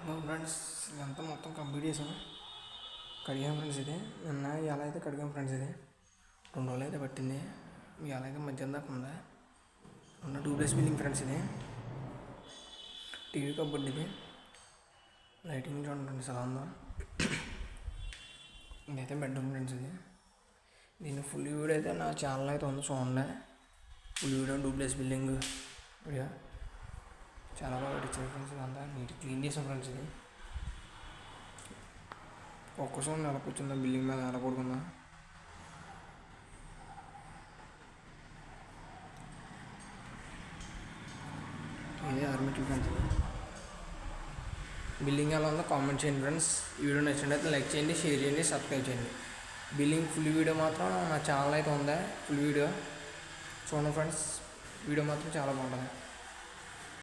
Friends ఇదంతా మొత్తం complete చేసాను. కడిగాను ఫ్రెండ్స్. ఇది నిన్న ఎలా అయితే కడిగాను ఫ్రెండ్స్. ఇది 2 రోజులు అయితే పట్టింది. ఎలా అయితే మధ్యాహ్నం దాకా ఉందా ఉన్న 2 డేస్ బిల్లింగ్ ఫ్రెండ్స్. ఇది టీవీ కబోర్డ్. ఇది లైటింగ్ చూడండి ఫ్రెండ్స్ ఎలా ఉందో. ఇదైతే బెడ్రూమ్ ఫ్రెండ్స్. ఇది దీని ఫుల్ వీడియో అయితే నా ఛానల్ అయితే ఉంది, చూడండి. Full video 2 days billing video చాలా బాగా ఇచ్చారు ఫ్రెండ్స్. ఇదంతా నీట్ క్లీన్ చేసాం ఫ్రెండ్స్. ఇది ఒక్కసారి ఎలా కూర్చుందా బిల్డింగ్ మీద ఎలా పడుకుందా. ఇదే ఆర్మీట్లు ఫ్రెండ్స్. బిల్డింగ్ ఎలా ఉందో కామెంట్ చేయండి ఫ్రెండ్స్. వీడియో నచ్చినట్లయితే లైక్ చేయండి, షేర్ చేయండి, సబ్స్క్రైబ్ చేయండి. బిల్డింగ్ ఫుల్ వీడియో మాత్రం నా ఛానల్ అయితే ఉందా. ఫుల్ వీడియో చూడండి ఫ్రెండ్స్. వీడియో మాత్రం చాలా బాగుంటుంది.